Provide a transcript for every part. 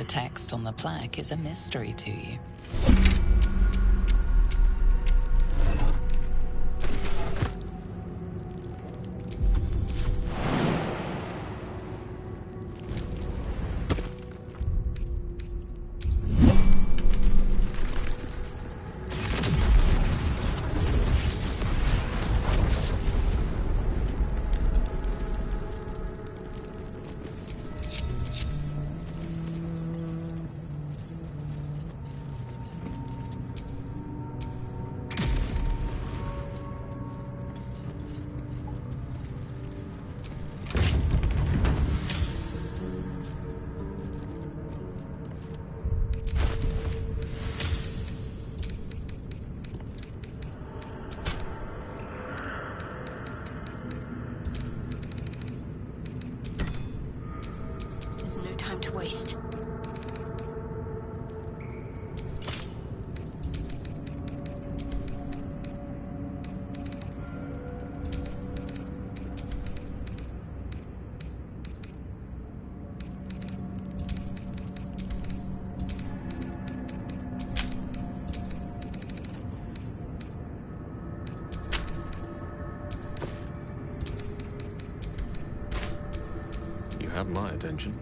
text on the plaque is a mystery to you. No time to waste. You have my attention.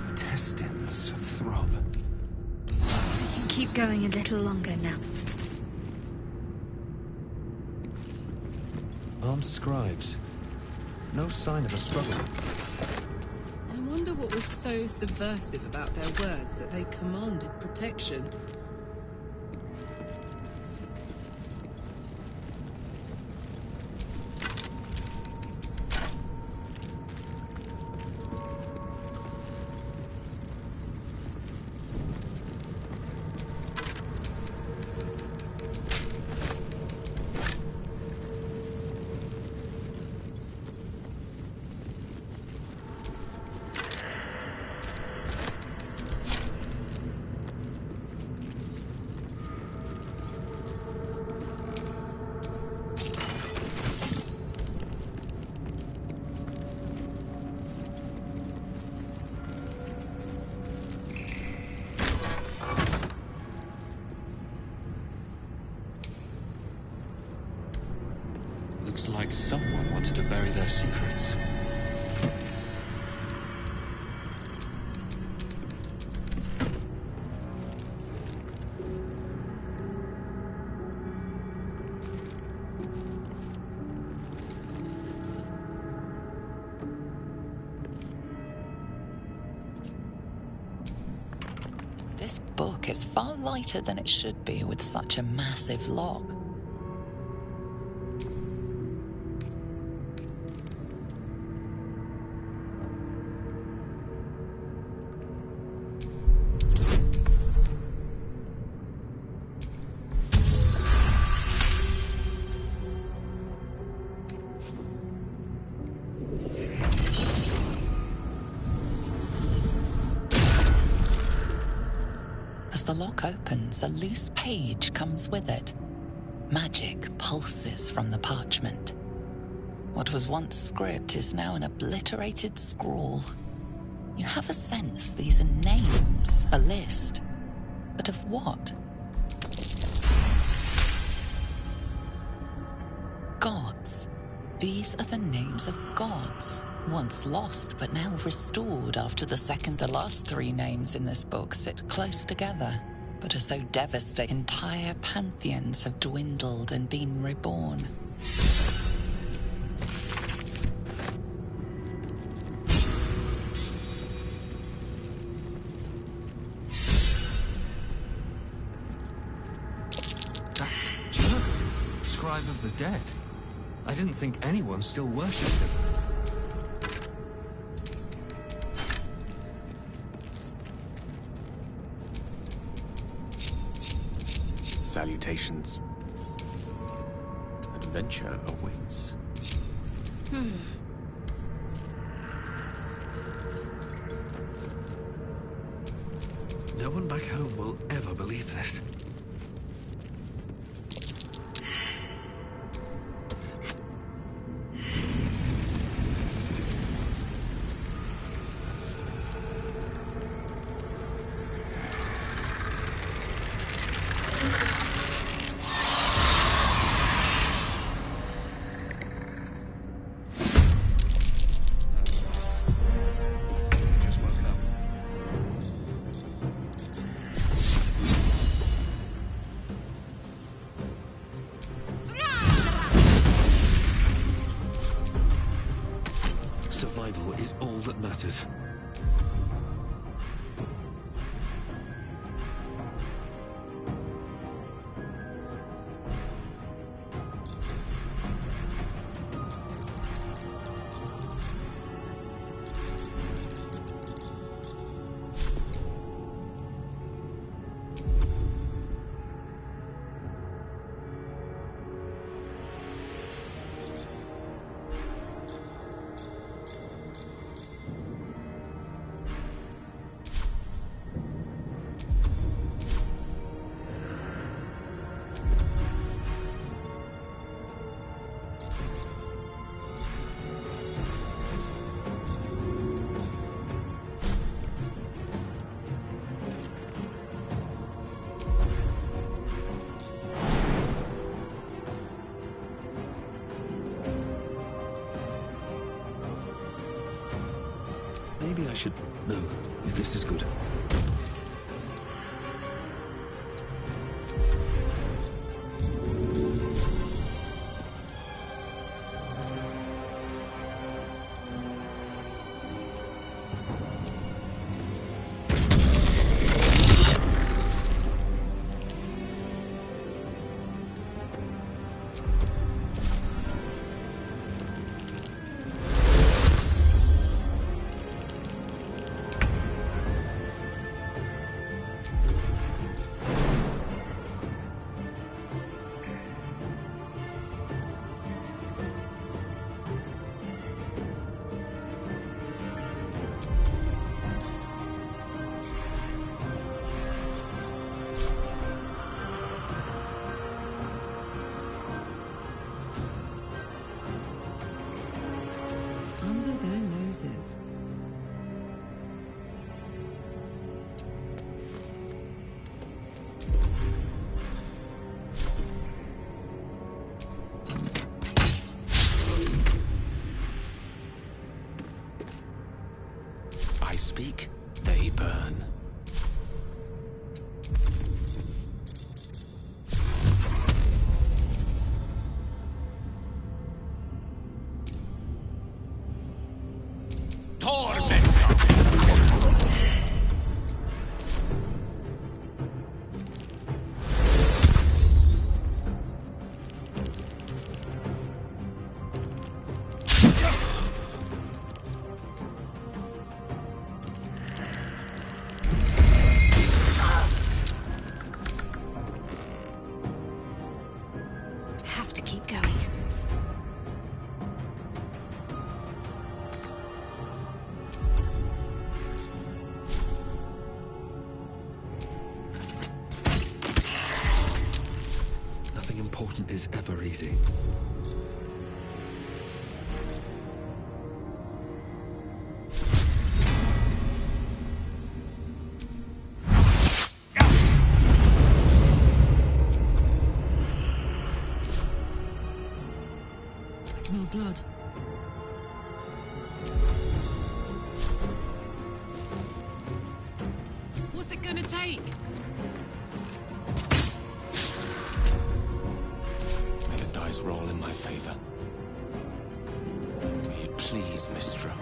Intestines throb. I can keep going a little longer now. Armed scribes. No sign of a struggle. I wonder what was so subversive about their words that they commanded protection. Looks like someone wanted to bury their secrets. This book is far lighter than it should be with such a massive lock. As the lock opens, a loose page comes with it. Magic pulses from the parchment. What was once script is now an obliterated scrawl. You have a sense these are names, a list. But of what? Gods. These are the names of gods. Once lost, but now restored after the second to last three names in this book sit close together, but are so devastating entire pantheons have dwindled and been reborn. That's Joe, scribe of the dead. I didn't think anyone still worshipped him. Salutations. Adventure awaits. No one back home will ever believe this. matters. Maybe I should... No, this is good. Under their noses. I speak, they burn. Have to keep going. Nothing important is ever easy. I smell blood. What's it gonna take? May the dice roll in my favor. May it please, Mistra.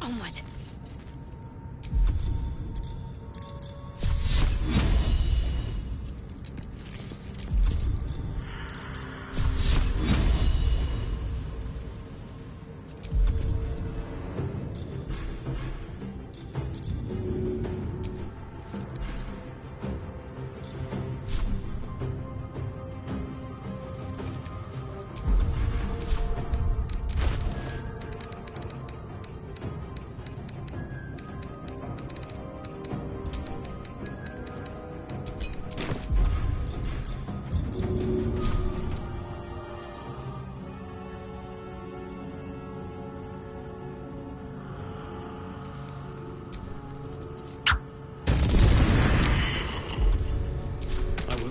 Onward.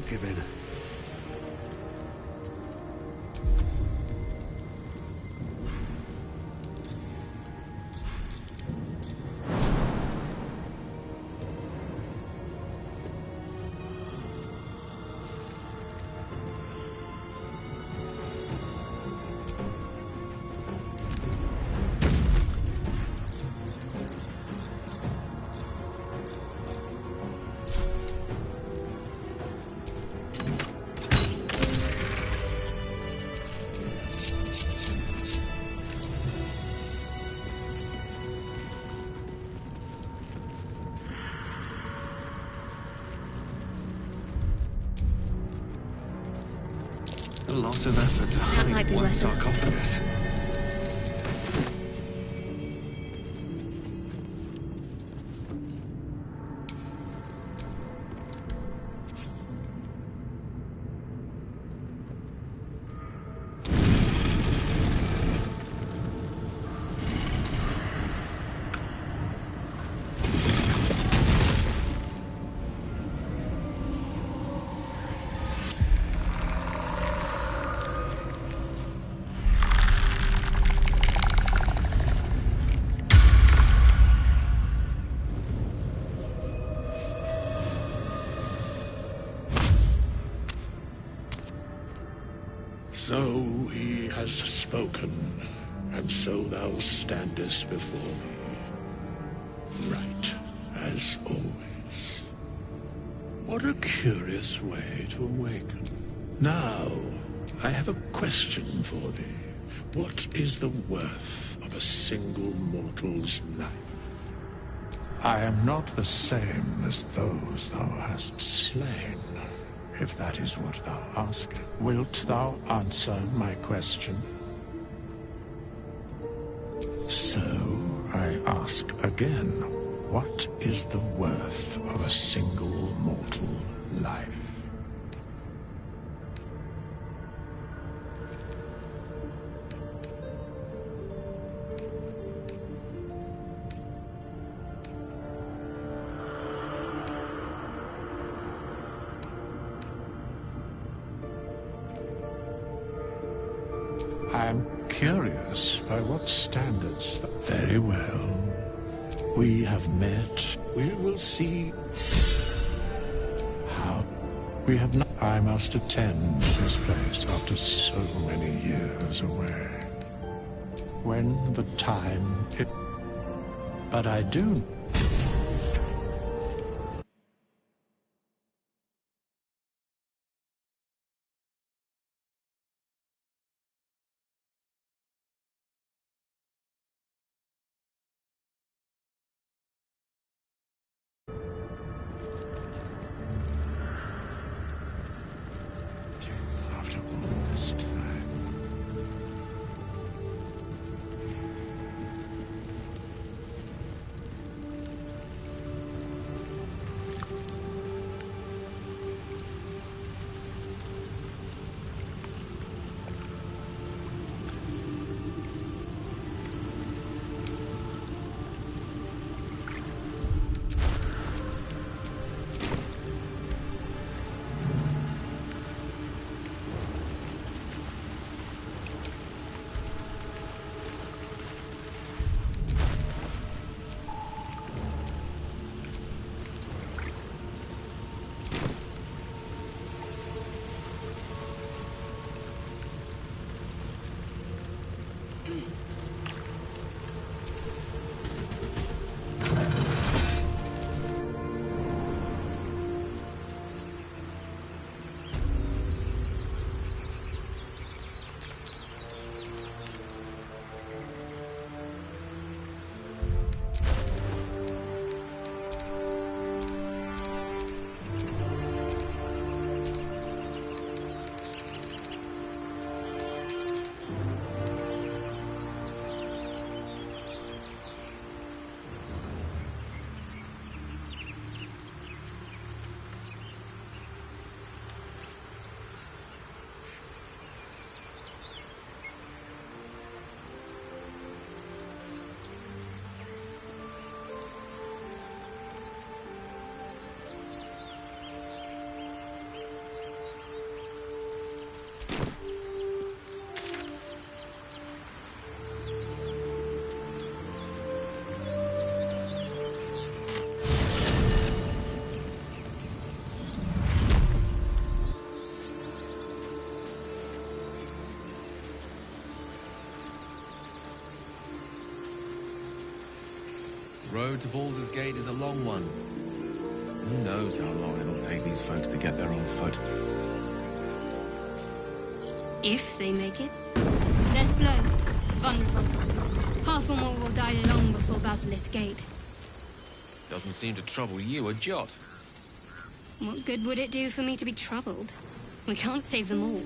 Give in. A lot of effort to That might hide be one worth it. sarcophagus. So he has spoken, and so thou standest before me. Right, as always. What a curious way to awaken. Now, I have a question for thee. What is the worth of a single mortal's life? I am not the same as those thou hast slain. If that is what thou askest, wilt thou answer my question? So, I ask again, what is the worth of a single mortal life? I am curious by what standards. Very well. We have met. We will see how. We have not. I must attend this place after so many years away. When the time it. But I do. After all this time. road to Baldur's Gate is a long one. Who knows how long it'll take these folks to get there on foot. If they make it. They're slow, vulnerable. Half or more will die long before Basilisk Gate. Doesn't seem to trouble you a jot. What good would it do for me to be troubled? We can't save them all.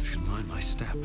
Should mind my step.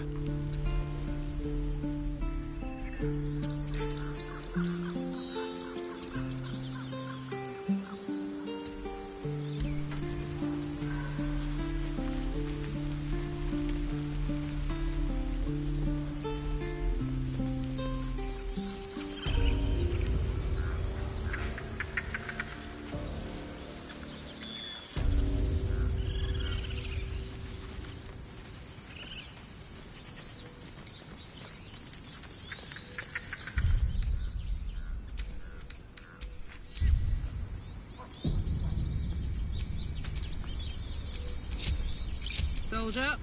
Soldier.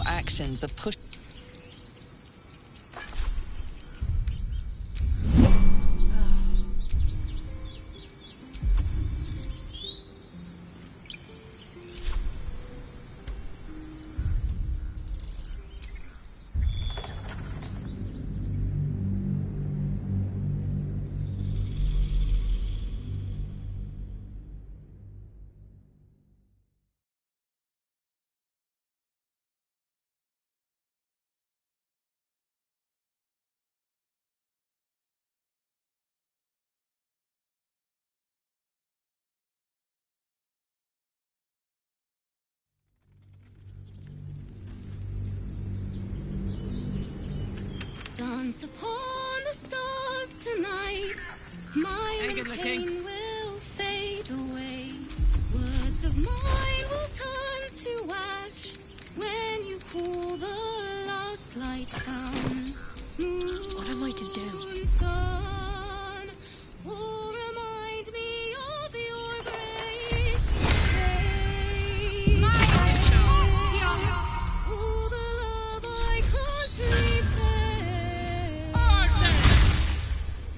Actions are pushed. Dance upon the stars tonight. Smile and pain will fade away. Words of mine will turn to ash when you cool the last light down. Moon, What am I to do? sun, will remind me of your grace. Oh, the love I can't repay.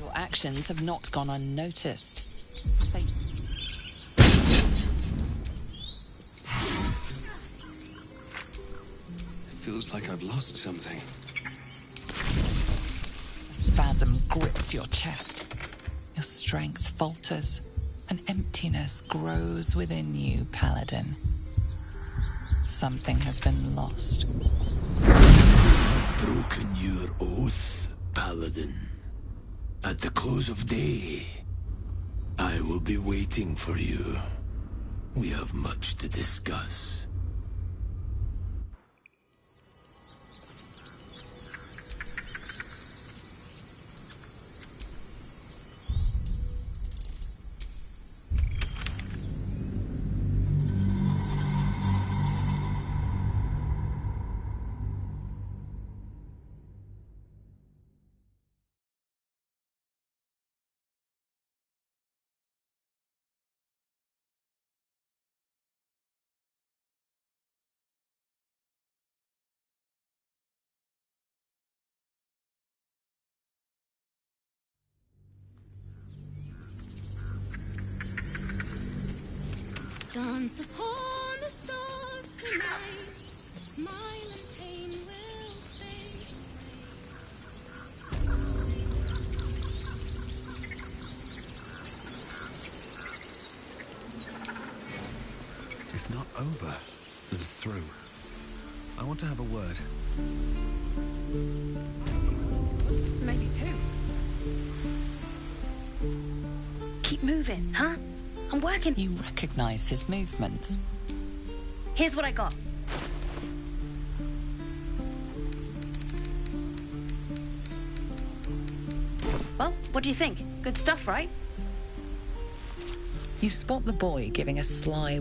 Your actions have not gone unnoticed. Feels like I've lost something. A spasm grips your chest. Your strength falters. An emptiness grows within you, Paladin. Something has been lost. Broken your oath, Paladin. At the close of day, I will be waiting for you. We have much to discuss. Dance upon the stars tonight. Smile and pain will fade If not over, then through. I want to have a word. Maybe two. Keep moving, huh? I'm working. You recognize his movements. Here's what I got. Well, what do you think? Good stuff, right? You spot the boy giving a sly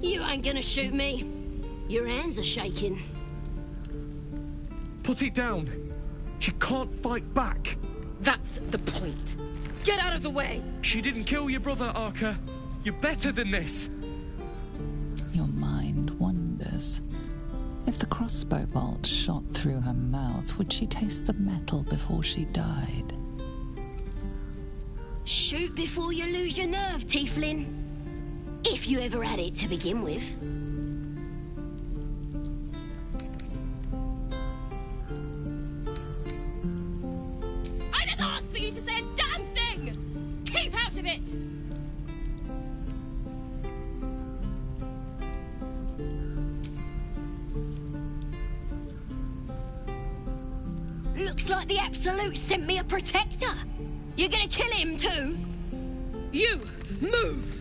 You ain't gonna shoot me. Your hands are shaking. Put it down. She can't fight back. That's the point. Get out of the way! She didn't kill your brother, Arca. You're better than this. Your mind wanders. If the crossbow bolt shot through her mouth, would she taste the metal before she died? Shoot before you lose your nerve, Tiefling. If you ever had it to begin with. I didn't ask for you to say a damn thing! Keep out of it! Looks like the Absolute sent me a protector. You're gonna kill him too? You, move!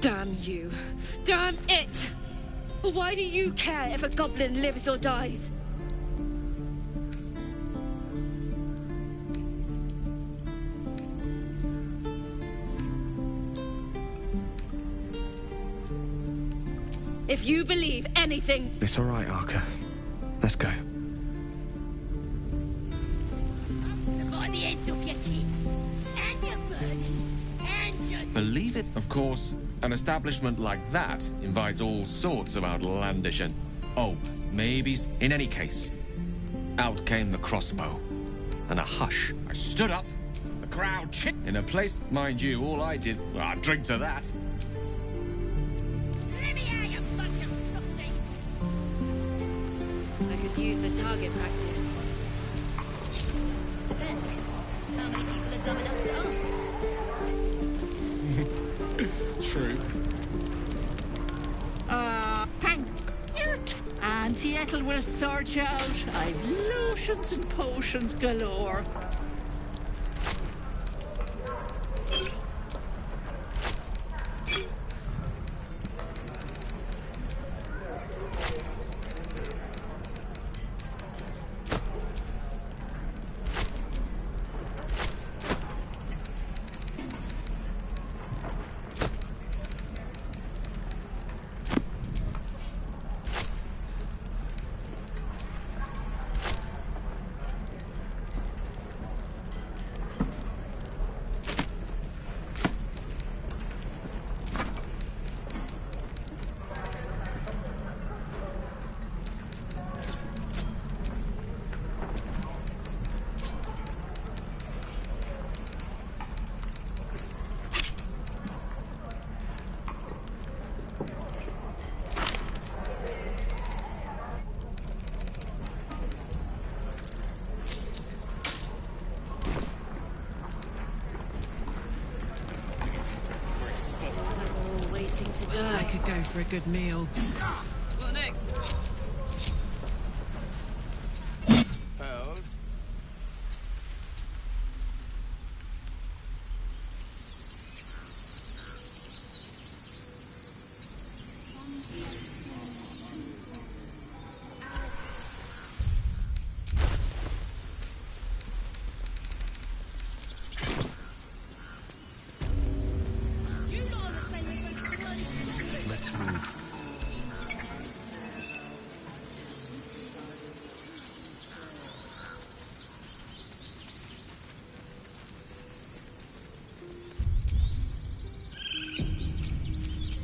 Damn you. Damn it! Why do you care if a goblin lives or dies? If you believe anything... It's all right, Arca. Let's go. By the ends of your teeth, and your burdens, and your... Believe it? Of course, an establishment like that invites all sorts of outlandish and... Oh, maybe... In any case, out came the crossbow. And a hush. I stood up, the crowd in a place... Mind you, all I did... I'd drink to that. Let me out, you bunch of softies! I could use the target practice. Depends. How many people are dumb enough to ask? True. Thank you. Auntie Ethel will sort you out. I've lotions and potions galore. could go for a good meal. What next? Hold. Let's move.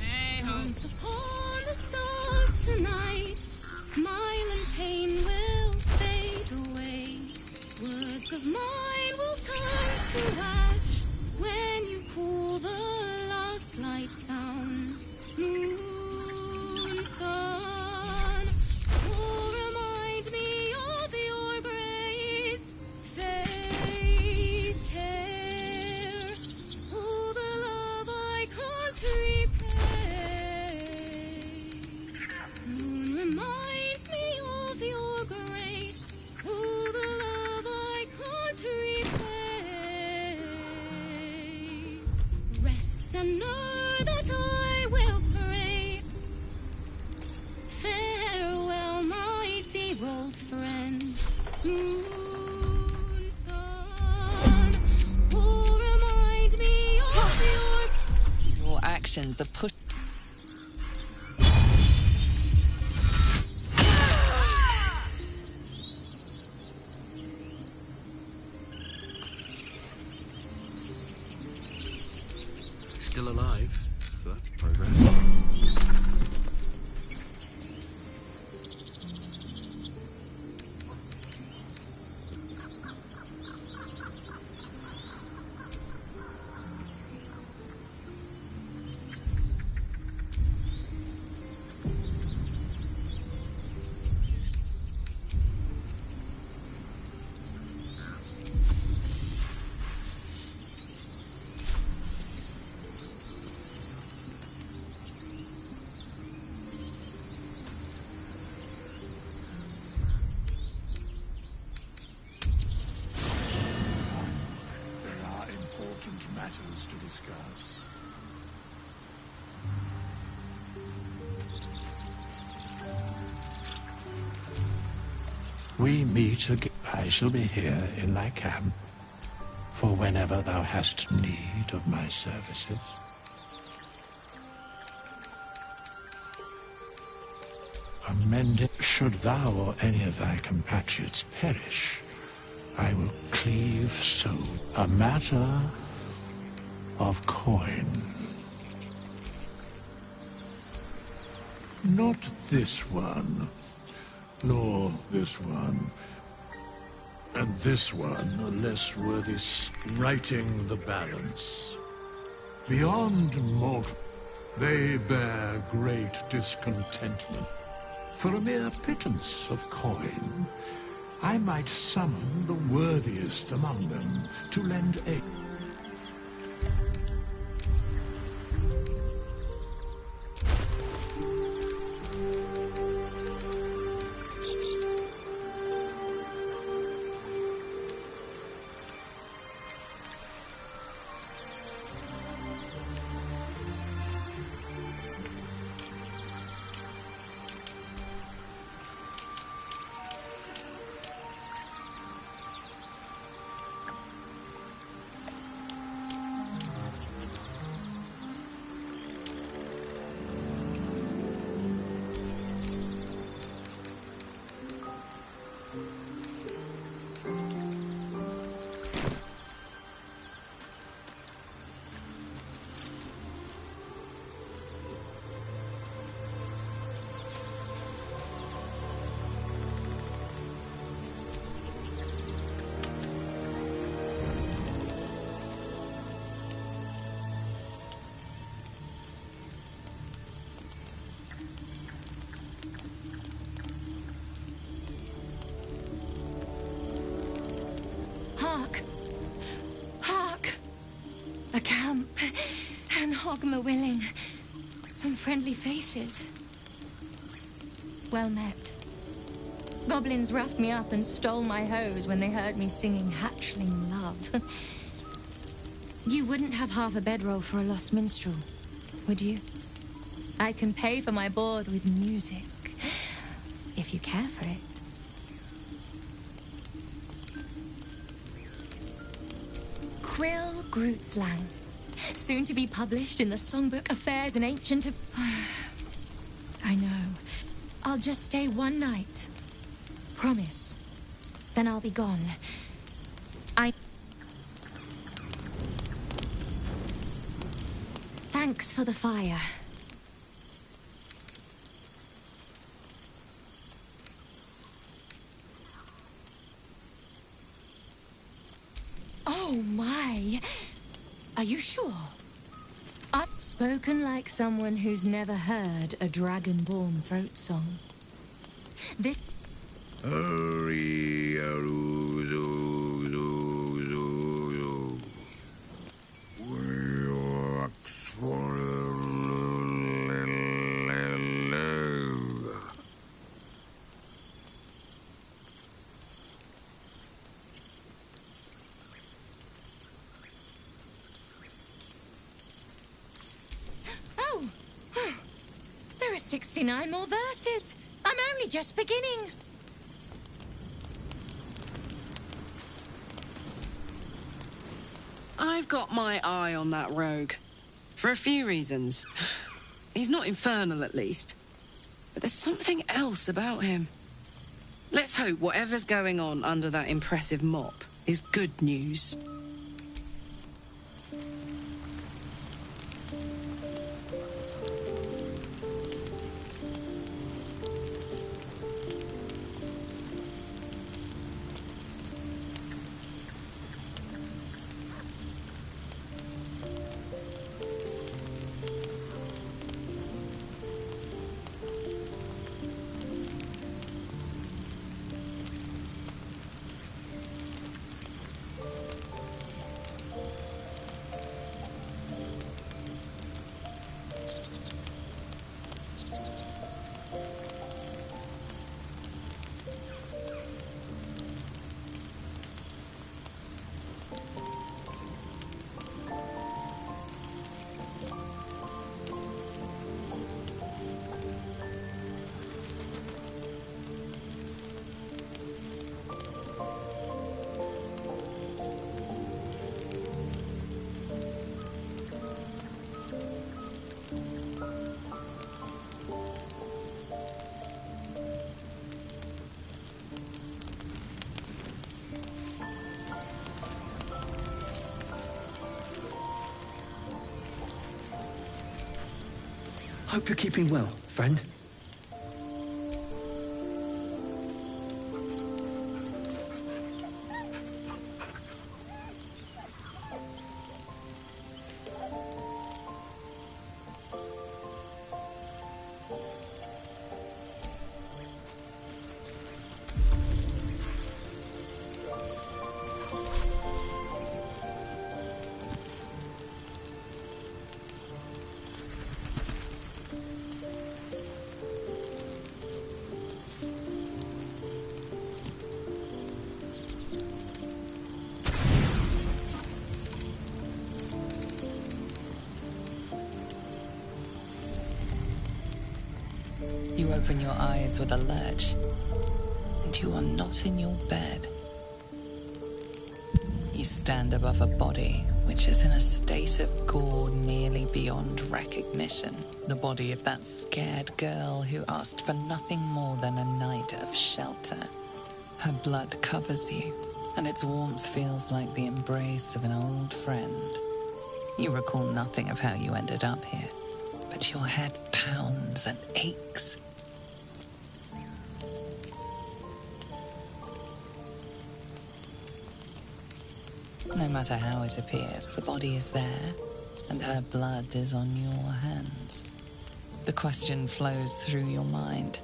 Hey, home. Dance upon the stars tonight. Smile and pain will fade away. Words of mine will turn to ash when you pull the last light down. Moon, sun, will remind me of your grace. Faith, care, all the love I can't repay. Moon reminds me of your grace, all the love I can't repay. Rest and know that I will pray. Farewell, my dear old friend. Moon, sun, will remind me of Your actions are pushed. Still alive, so that's progress. There are important matters to discuss. We meet again. I shall be here in thy camp for whenever thou hast need of my services. Amended, should thou or any of thy compatriots perish, I will cleave so. A matter of coin. Not this one, nor this one, and this one are less worthy, righting the balance. Beyond mortal, they bear great discontentment. For a mere pittance of coin, I might summon the worthiest among them to lend aid. Hark! Hark! A camp, and Hogma willing. Some friendly faces. Well met. Goblins roughed me up and stole my hose when they heard me singing hatchling love. You wouldn't have half a bedroll for a lost minstrel, would you? I can pay for my board with music, if you care for it. Quill Grootslang, soon to be published in the songbook Affairs in Ancient... I know. I'll just stay one night. Promise. Then I'll be gone. Thanks for the fire. Oh my! Are you sure? I've spoken like someone who's never heard a dragonborn throat song. This... Oh! There are 69 more verses. I'm only just beginning. I've got my eye on that rogue. For a few reasons. He's not infernal, at least. But there's something else about him. Let's hope whatever's going on under that impressive mop is good news. Hope you're keeping well, friend. You open your eyes with a lurch, and you are not in your bed. You stand above a body which is in a state of gore nearly beyond recognition. The body of that scared girl who asked for nothing more than a night of shelter. Her blood covers you, and its warmth feels like the embrace of an old friend. You recall nothing of how you ended up here, but your head pounds and aches. No matter how it appears, the body is there, and her blood is on your hands. The question flows through your mind.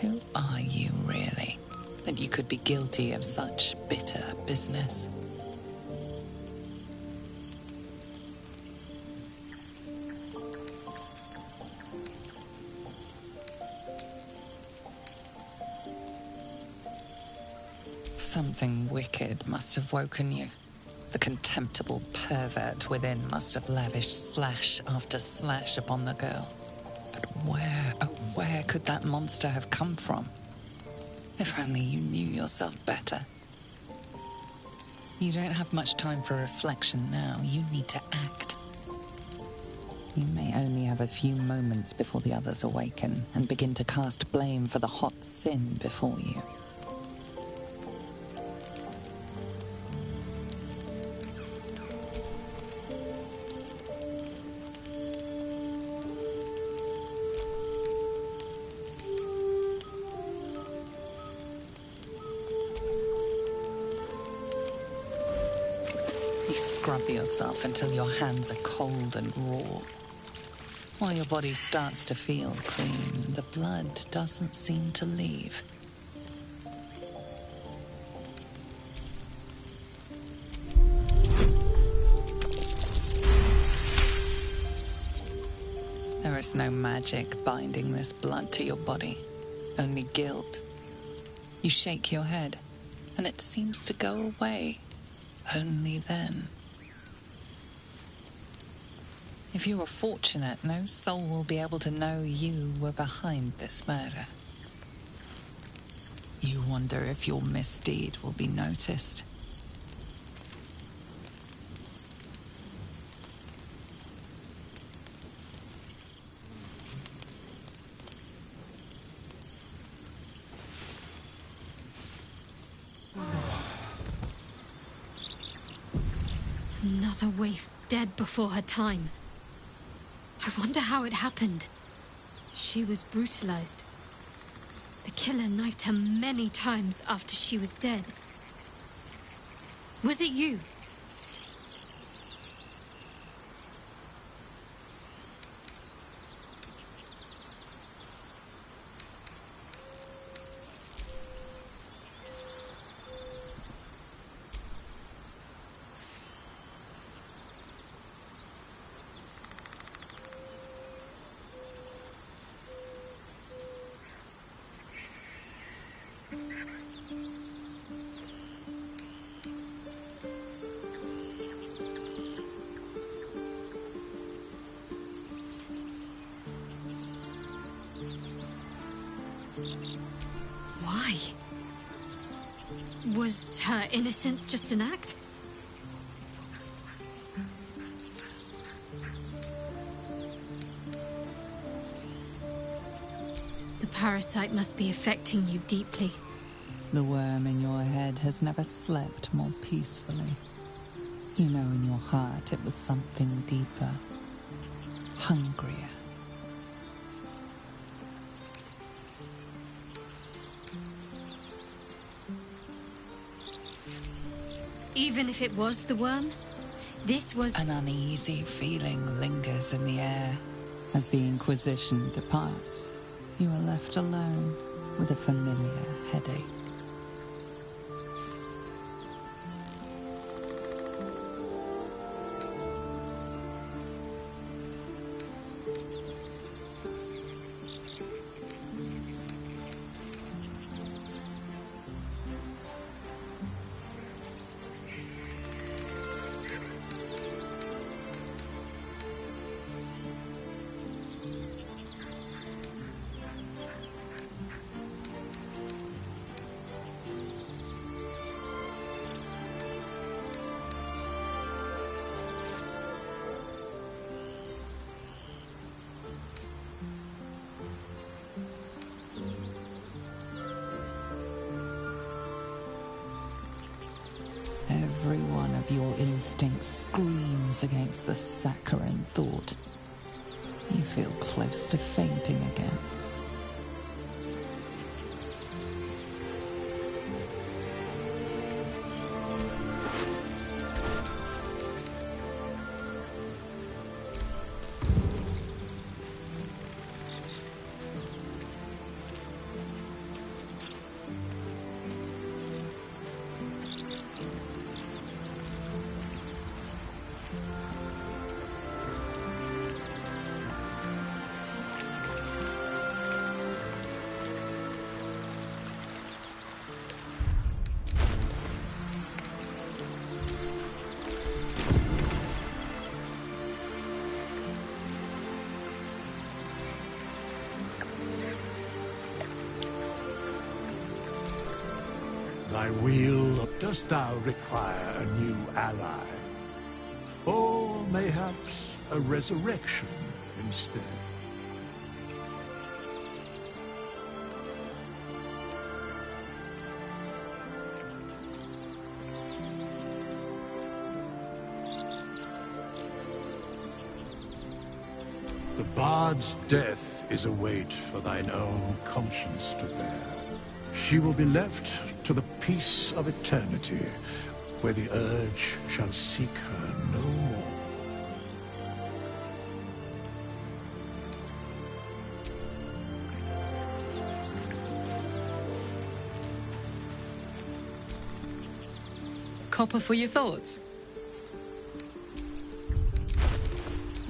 Who are you, really, that you could be guilty of such bitter business? Something wicked must have woken you. The contemptible pervert within must have lavished slash after slash upon the girl. But where, oh where could that monster have come from? If only you knew yourself better. You don't have much time for reflection now. You need to act. You may only have a few moments before the others awaken and begin to cast blame for the hot sin before you. You scrub yourself until your hands are cold and raw. While your body starts to feel clean, the blood doesn't seem to leave. There is no magic binding this blood to your body, only guilt. You shake your head, and it seems to go away. Only then. If you are fortunate, no soul will be able to know you were behind this murder. You wonder if your misdeed will be noticed. Another waif dead before her time. I wonder how it happened. She was brutalized. The killer knifed her many times after she was dead. Was it you? Why? Was her innocence just an act? The parasite must be affecting you deeply. The worm in your head has never slept more peacefully. You know in your heart it was something deeper, hungrier. Even if it was the worm, this was... An uneasy feeling lingers in the air. As the Inquisition departs, you are left alone with a familiar headache. Every one of your instincts screams against the saccharine thought. You feel close to fainting again. thy wheel? Dost thou require a new ally? Or mayhaps a resurrection instead? The bard's death is a weight for thine own conscience to bear. She will be left to the peace of eternity, where the urge shall seek her no more. Copper for your thoughts.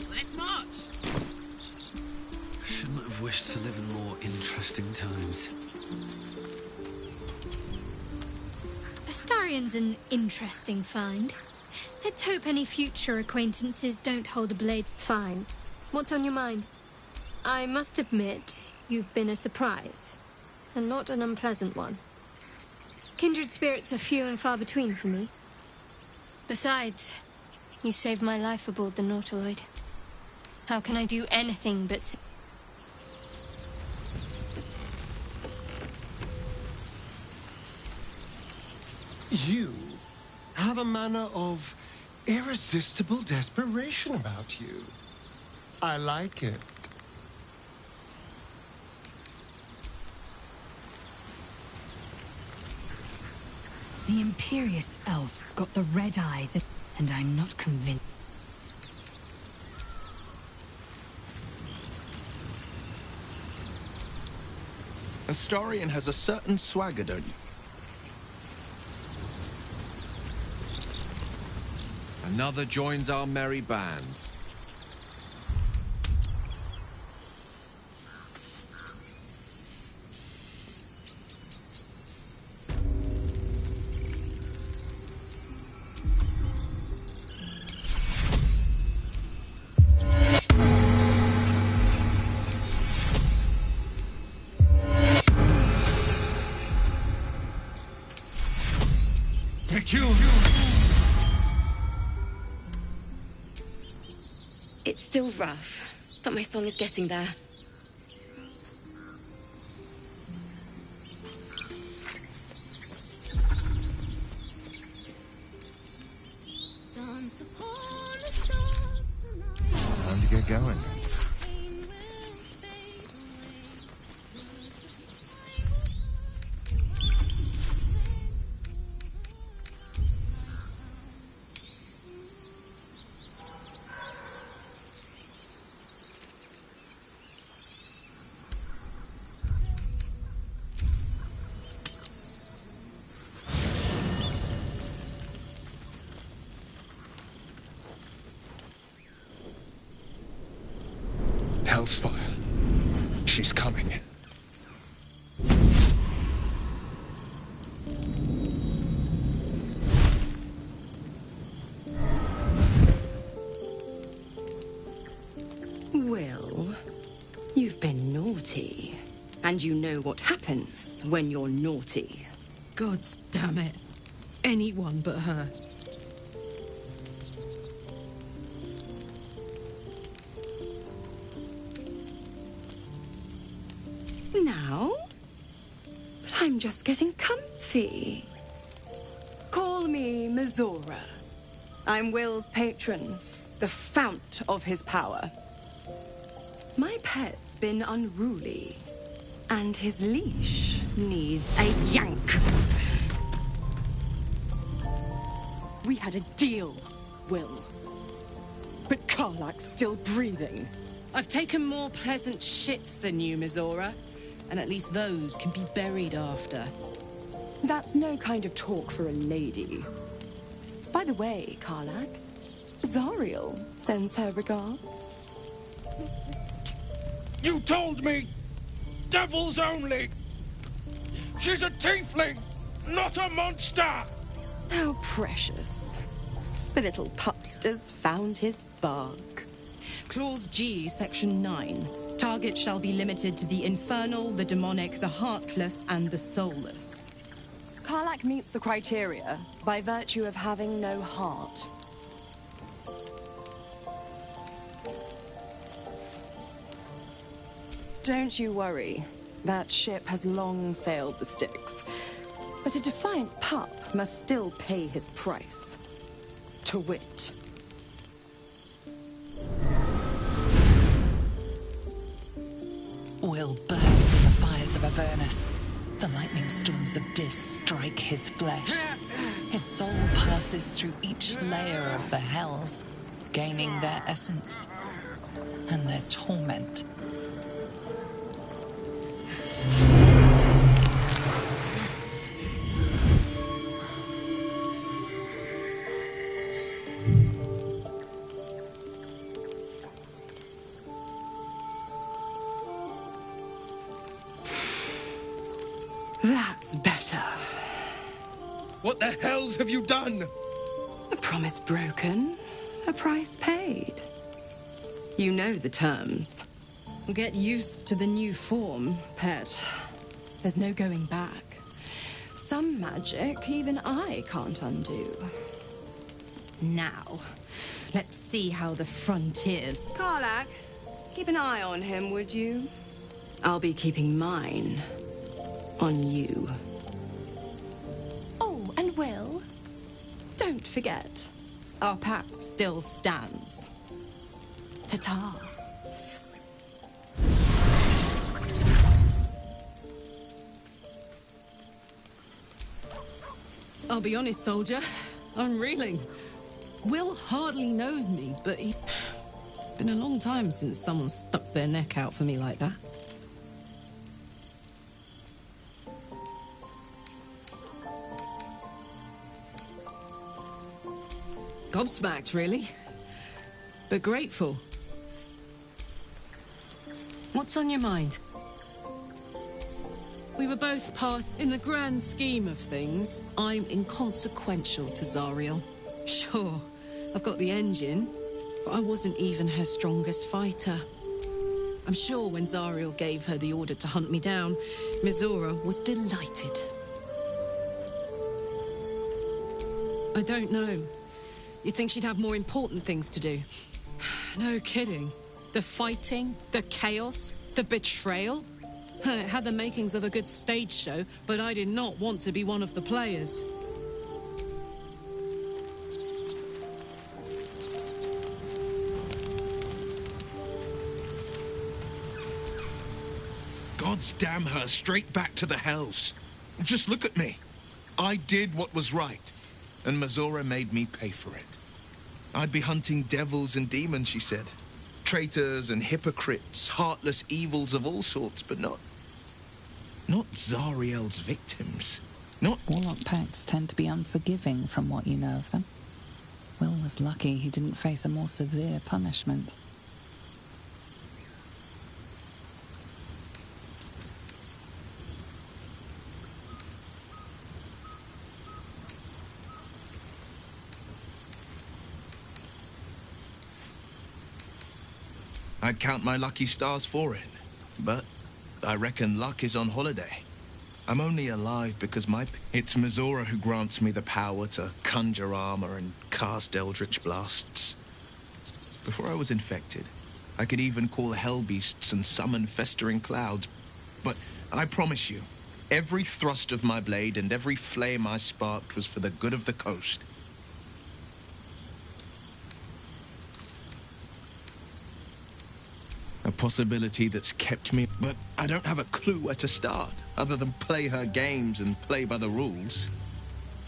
Let's march! Shouldn't have wished to live in more interesting times. Astarion's an interesting find. Let's hope any future acquaintances don't hold a blade. Fine. What's on your mind? I must admit, you've been a surprise, and not an unpleasant one. Kindred spirits are few and far between for me. Besides, you saved my life aboard the Nautiloid. How can I do anything but... You have a manner of irresistible desperation about you. I like it. The Imperious Elf's got the red eyes, and I'm not convinced. Astarion has a certain swagger, don't you? Another joins our merry band. It's still rough, but my song is getting there. Time to get going. Hell's fire. She's coming. Well, you've been naughty. And you know what happens when you're naughty. Gods damn it. Anyone but her. Now? But I'm just getting comfy. Call me Mizora. I'm Will's patron, the fount of his power. My pet's been unruly, and his leash needs a yank. We had a deal, Will. But Karlak's still breathing. I've taken more pleasant shits than you, Mizora. And at least those can be buried after. That's no kind of talk for a lady. By the way, Karlak, Zariel sends her regards. You told me! Devils only! She's a tiefling, not a monster! How precious. The little pupster's found his bark. Clause G, Section 9. Target shall be limited to the infernal, the demonic, the heartless, and the soulless. Karlach meets the criteria by virtue of having no heart. Don't you worry. That ship has long sailed the Styx. But a defiant pup must still pay his price. To wit. Will burns in the fires of Avernus. The lightning storms of Dis strike his flesh. His soul passes through each layer of the hells, gaining their essence and their torment. That's better. What the hells have you done? A promise broken, a price paid. You know the terms. Get used to the new form, pet. There's no going back. Some magic even I can't undo. Now, let's see how the frontiers... Karlach, keep an eye on him, would you? I'll be keeping mine on you. Oh, and Will, don't forget, our pact still stands. Ta-ta. I'll be honest, soldier. I'm reeling. Will hardly knows me, but he... Been a long time since someone stuck their neck out for me like that. Gobsmacked, really. But grateful. What's on your mind? We were both part... In the grand scheme of things, I'm inconsequential to Zariel. Sure, I've got the engine, but I wasn't even her strongest fighter. I'm sure when Zariel gave her the order to hunt me down, Mizora was delighted. I don't know. You'd think she'd have more important things to do. No kidding. The fighting, the chaos, the betrayal. It had the makings of a good stage show, but I did not want to be one of the players. Gods damn her, straight back to the hells. Just look at me. I did what was right, and Mizora made me pay for it. I'd be hunting devils and demons, she said. Traitors and hypocrites, heartless evils of all sorts, but not Zariel's victims. Not... Warlock pacts tend to be unforgiving from what you know of them. Will was lucky he didn't face a more severe punishment. I'd count my lucky stars for it, but I reckon luck is on holiday. I'm only alive because it's Mizora who grants me the power to conjure armor and cast eldritch blasts. Before I was infected, I could even call hell beasts and summon festering clouds. But I promise you, every thrust of my blade and every flame I sparked was for the good of the coast. A possibility that's kept me, but I don't have a clue where to start, other than play her games and play by the rules.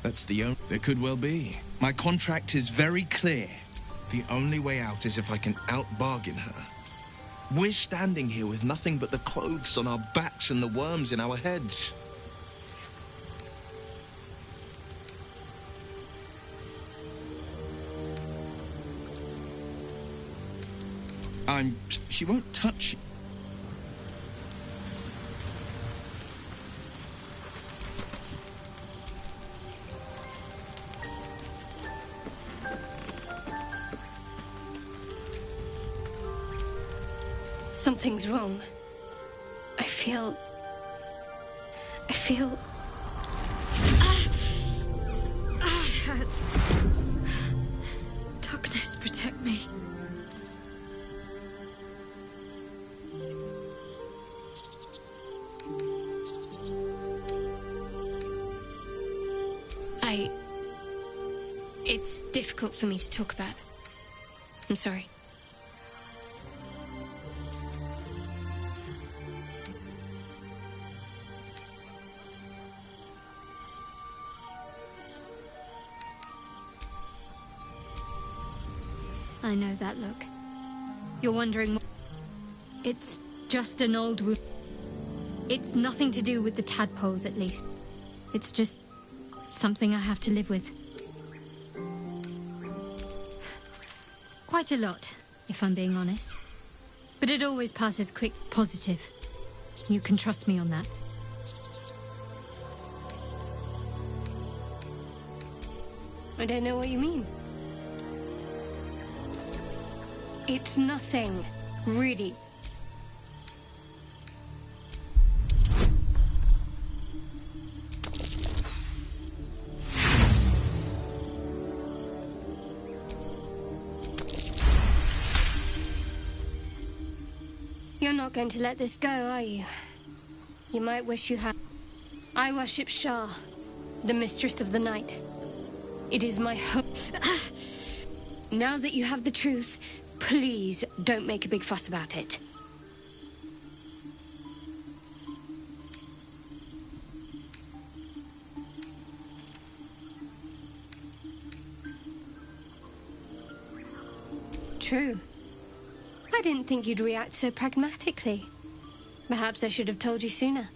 That's the only... It could well be. My contract is very clear. The only way out is if I can out-bargain her. We're standing here with nothing but the clothes on our backs and the worms in our heads. She won't touch you. Something's wrong. I feel... It's difficult for me to talk about. I'm sorry. I know that look. You're wondering... It's just an old wound. It's nothing to do with the tadpoles, at least. It's just something I have to live with. Quite a lot, if I'm being honest. But it always passes quick positive. You can trust me on that. I don't know what you mean. It's nothing, really. You're not going to let this go, are you? You might wish you had. I worship Shah, the mistress of the night. It is my hope. Now that you have the truth, please don't make a big fuss about it. True. I didn't think you'd react so pragmatically. Perhaps I should have told you sooner.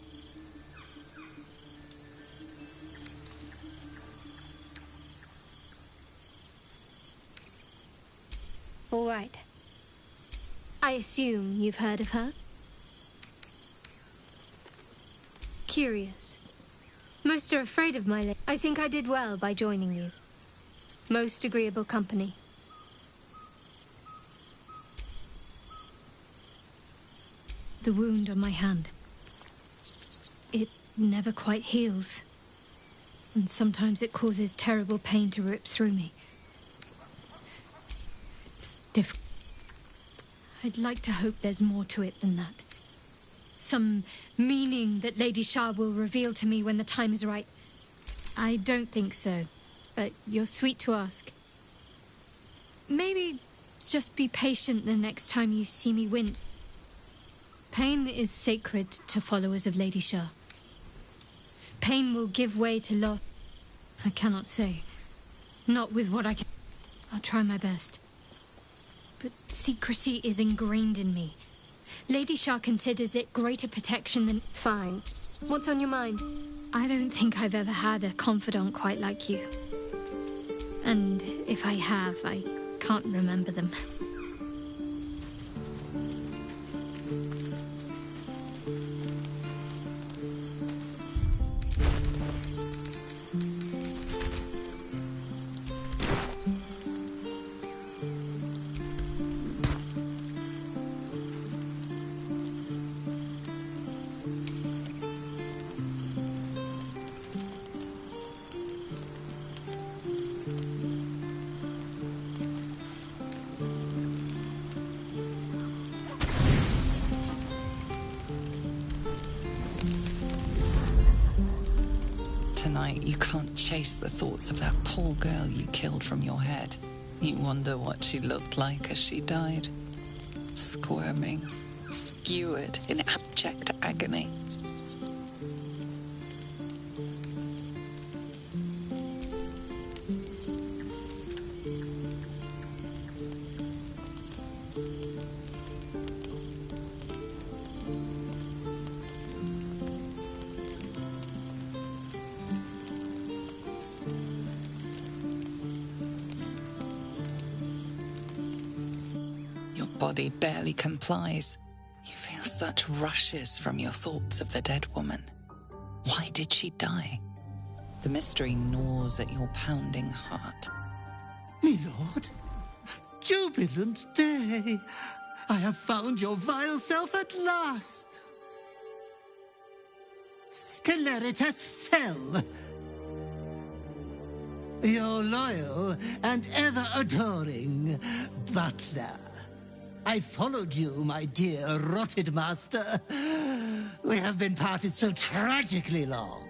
All right. I assume you've heard of her? Curious. Most are afraid of my I think I did well by joining you. Most agreeable company. The wound on my hand. It never quite heals. And sometimes it causes terrible pain to rip through me. It's difficult. I'd like to hope there's more to it than that. Some meaning that Lady Shah will reveal to me when the time is right. I don't think so, but you're sweet to ask. Maybe just be patient the next time you see me wince. Pain is sacred to followers of Lady Shah. Pain will give way to loss. I cannot say. Not with what I can. I'll try my best. But secrecy is ingrained in me. Lady Shah considers it greater protection than... Fine. What's on your mind? I don't think I've ever had a confidant quite like you. And if I have, I can't remember them. Tonight, you can't chase the thoughts of that poor girl you killed from your head. You wonder what she looked like as she died. Squirming, skewered in abject agony. Body barely complies. You feel such rushes from your thoughts of the dead woman. Why did she die? The mystery gnaws at your pounding heart. My lord, jubilant day! I have found your vile self at last! Sceleritas fell. Your loyal and ever-adoring butler. I followed you, my dear rotted master. We have been parted so tragically long.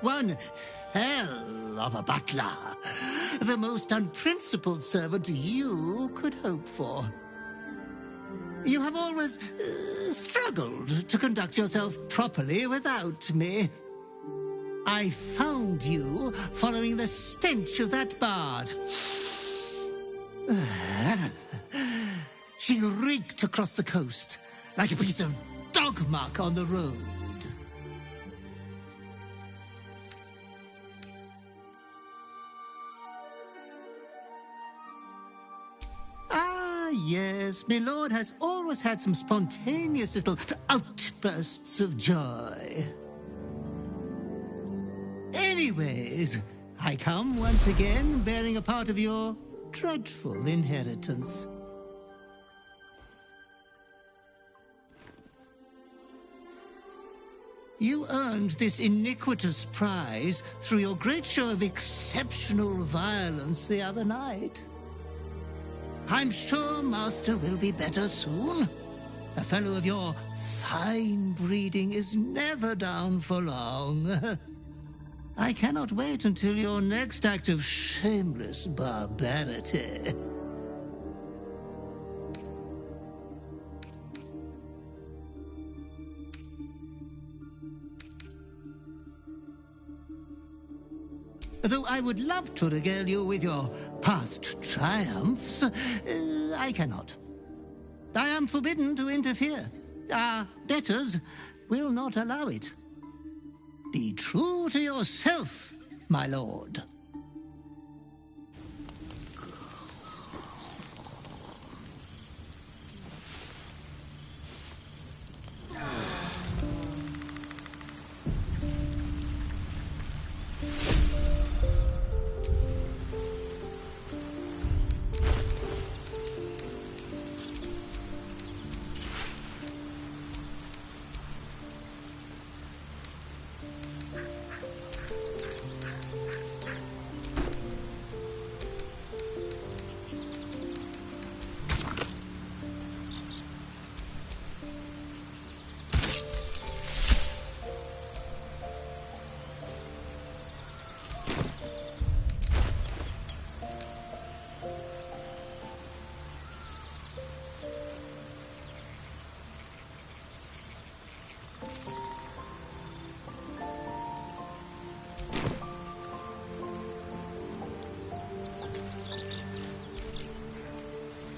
one hell of a butler. The most unprincipled servant you could hope for. You have always struggled to conduct yourself properly without me. I found you following the stench of that bard. She reeked across the coast like a piece of dog muck on the road. Ah, yes, my lord has always had some spontaneous little outbursts of joy. Anyways, I come once again bearing a part of your dreadful inheritance. You earned this iniquitous prize through your great show of exceptional violence the other night. I'm sure Master will be better soon. A fellow of your fine breeding is never down for long. I cannot wait until your next act of shameless barbarity. Though I would love to regale you with your past triumphs, I cannot. I am forbidden to interfere. Our betters will not allow it. Be true to yourself, my lord.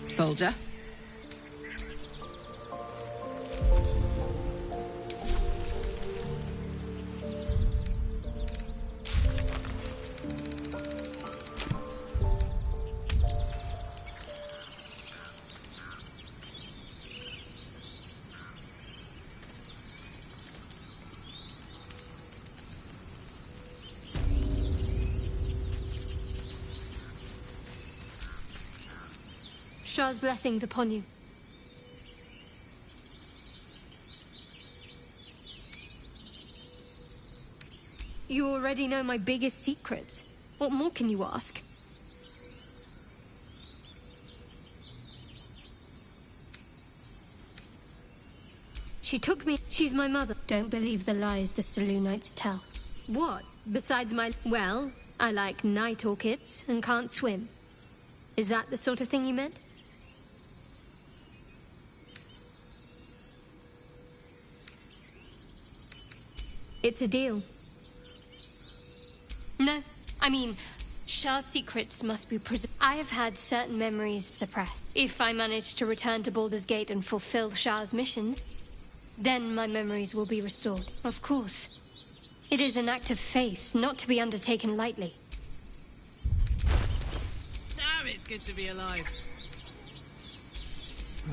Soldier. Shah's blessings upon you. You already know my biggest secrets. What more can you ask? She took me. She's my mother. Don't believe the lies the Selûnites tell. What? Besides my... Well, I like night orchids and can't swim. Is that the sort of thing you meant? It's a deal. No, I mean, Shah's secrets must be preserved. I have had certain memories suppressed. If I manage to return to Baldur's Gate and fulfill Shah's mission, then my memories will be restored. Of course. It is an act of faith, not to be undertaken lightly. Damn, it's good to be alive.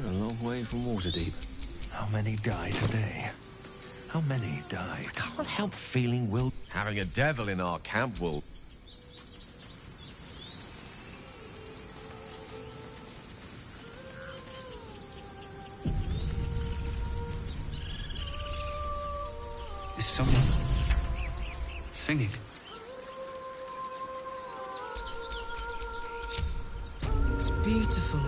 We're a long way from Waterdeep. How many die today? How many died? I can't help feeling having a devil in our camp will... Is someone singing? It's beautiful.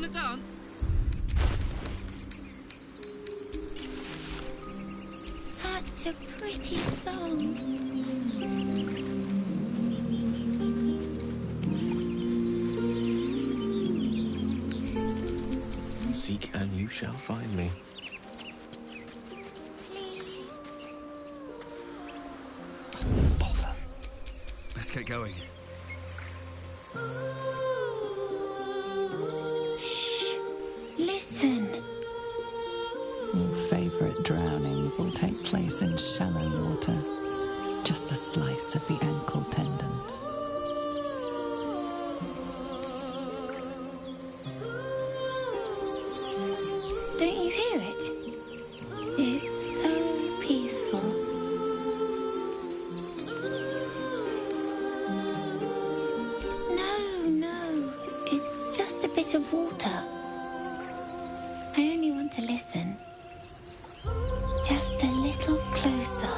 to dance? Such a pretty song. Seek and you shall find me. Bother. Let's get going. Shh. Listen. Your favourite drownings all take place in shallow water. Just a slice of the ankle tendons. Don't you hear it? It's so peaceful. No, it's just a bit of water. I only want to listen. Just a little closer.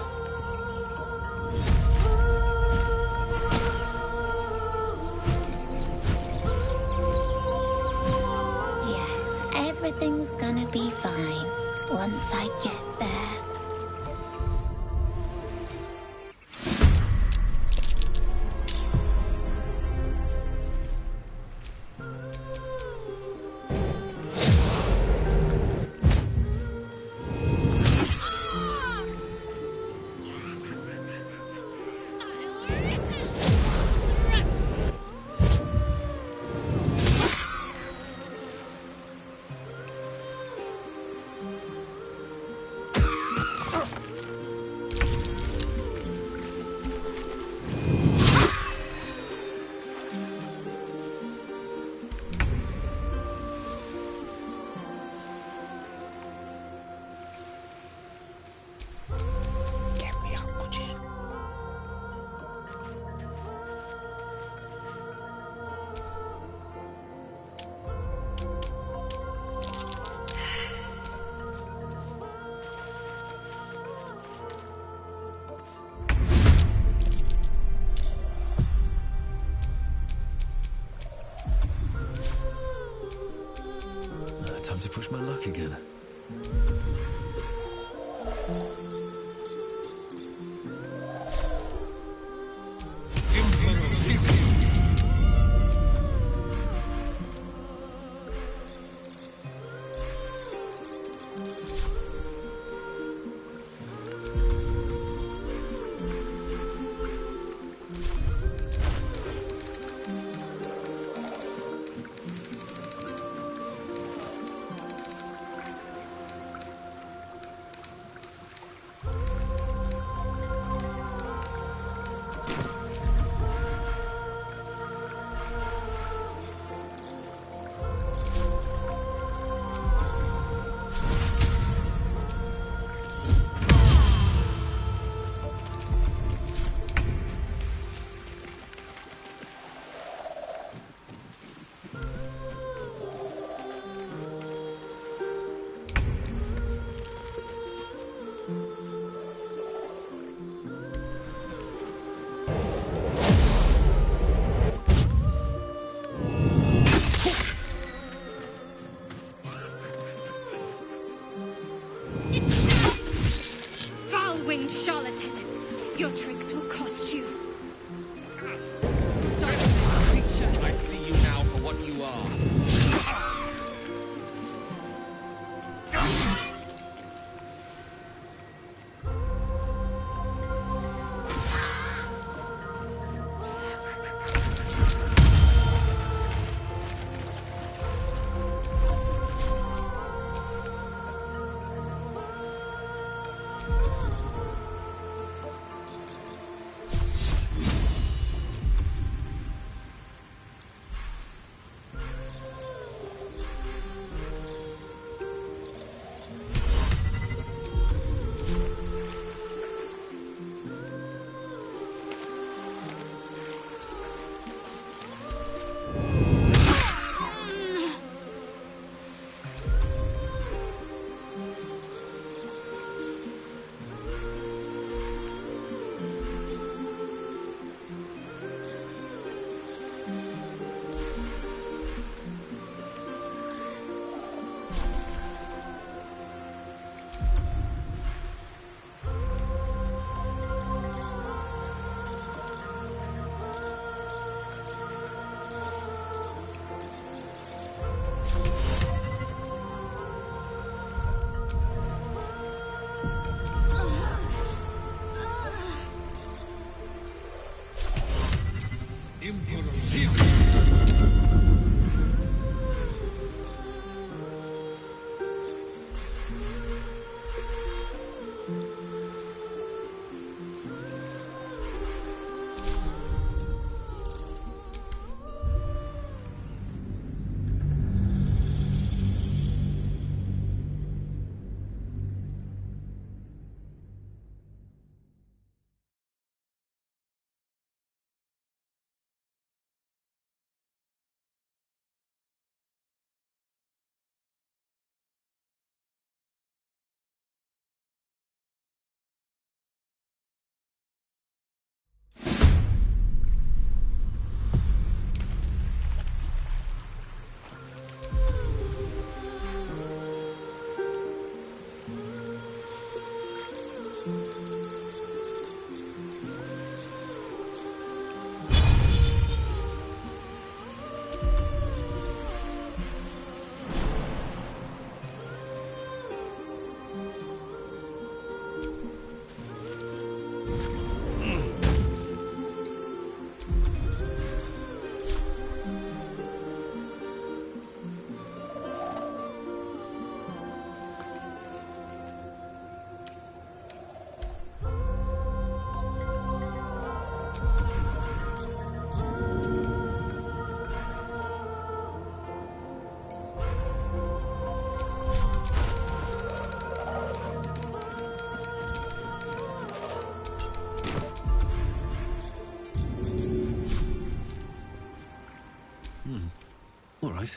Yes, everything's gonna be fine once I get there. Time to push my luck again. All right.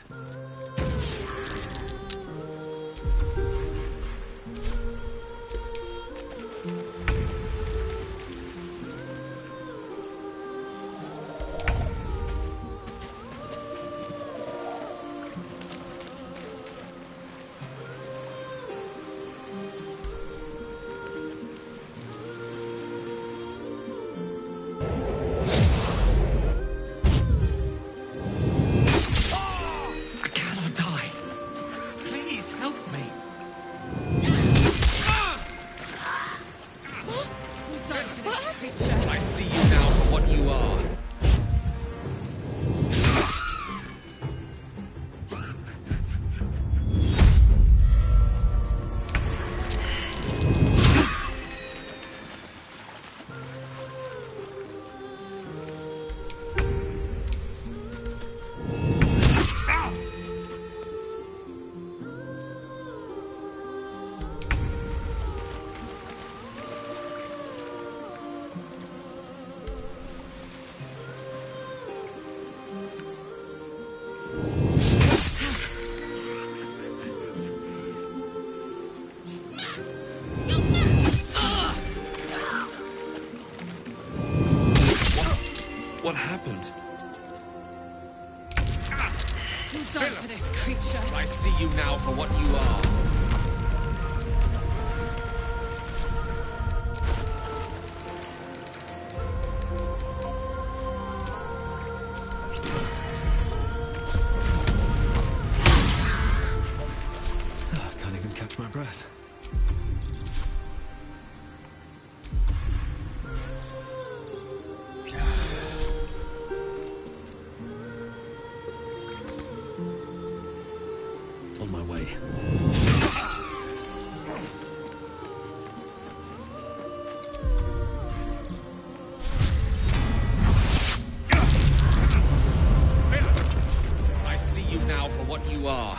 I see you now for what you are. What happened? You died for this creature. I see you now for what you are. Can't even catch my breath. On my way. I see you now for what you are.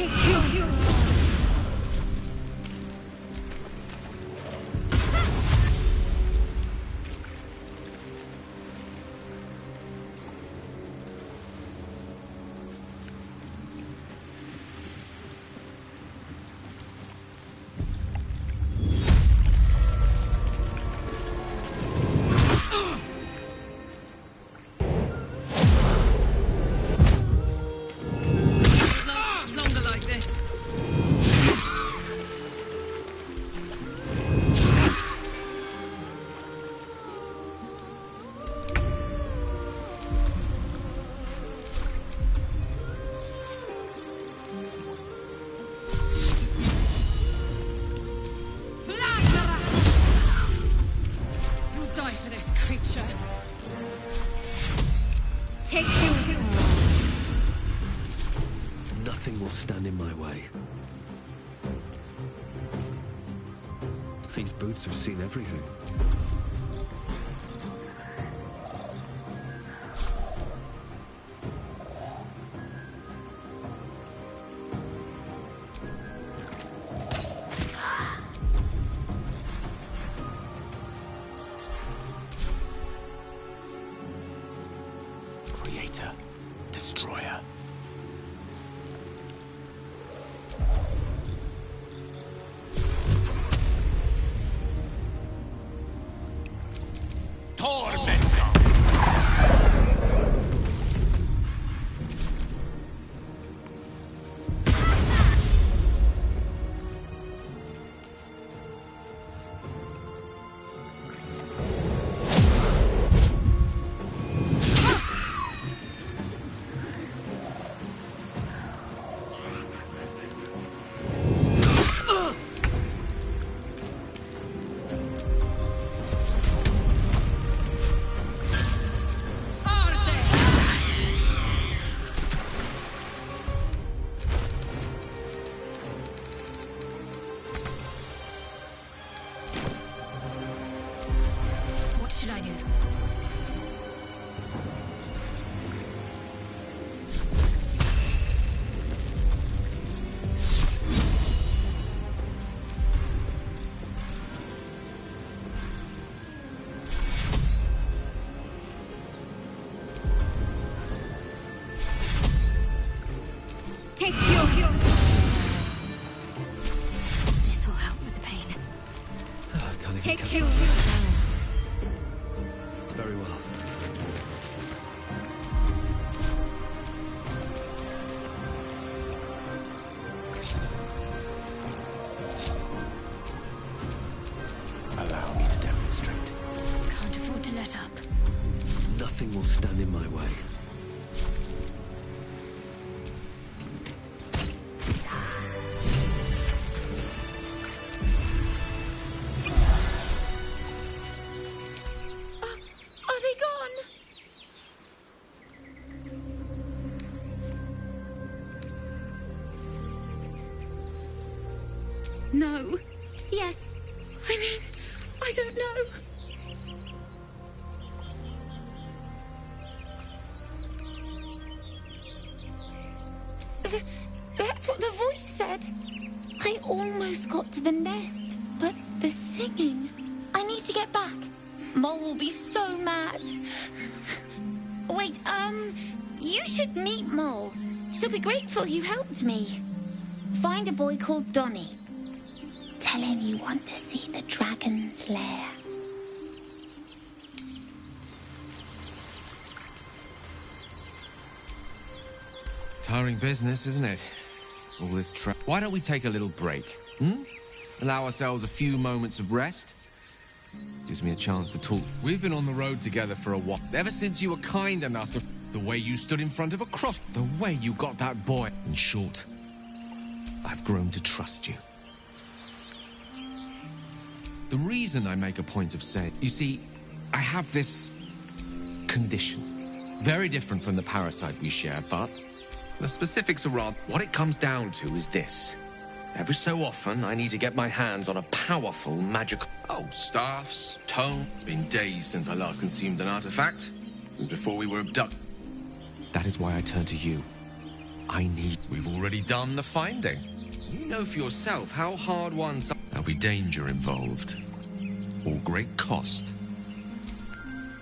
Take you. Longer like this. You'll die for this creature. Take you. Nothing will stand in my way. These boots have seen everything. Creator, destroyer. Tormentor! What should I do? Take you. This'll help with the pain. Can't even Take you. Very well. Allow me to demonstrate. Can't afford to let up. Nothing will stand in my way. Are they gone? No. Yes. I mean, I don't know. That's what the voice said. I almost got to the nest, but the singing. I need to get back. Mole will be so mad. Wait, you should meet Mole. She'll be grateful you helped me. Find a boy called Donny. Tell him you want to see the dragon's lair. Tiring business, isn't it? All this Why don't we take a little break? Allow ourselves a few moments of rest? Gives me a chance to talk. We've been on the road together for a while. Ever since you were kind enough to... The way you stood in front of a cross. The way you got that boy. In short, I've grown to trust you. The reason I make a point of saying... You see, I have this... condition. Very different from the parasite we share, but... The specifics are wrong. What it comes down to is this. Every so often, I need to get my hands on a powerful magic... Oh, staffs, tome. It's been days since I last consumed an artifact. Since before we were abducted. That is why I turn to you. I need... We've already done the finding. You know for yourself how hard one's... There'll be danger involved. Or great cost.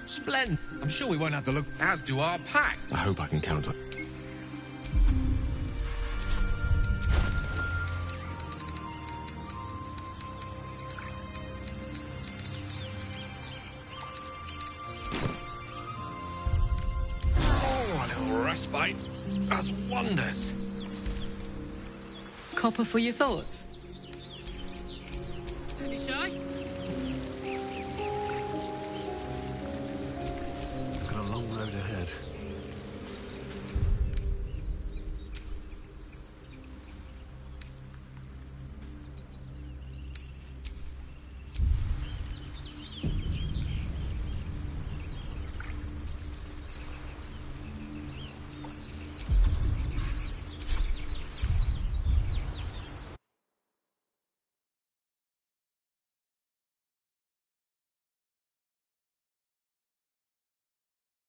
Splendid. I'm sure we won't have to look... As do our pack. I hope I can count on... Oh, a little respite does wonders. Copper for your thoughts. Don't be shy. Got a long road ahead.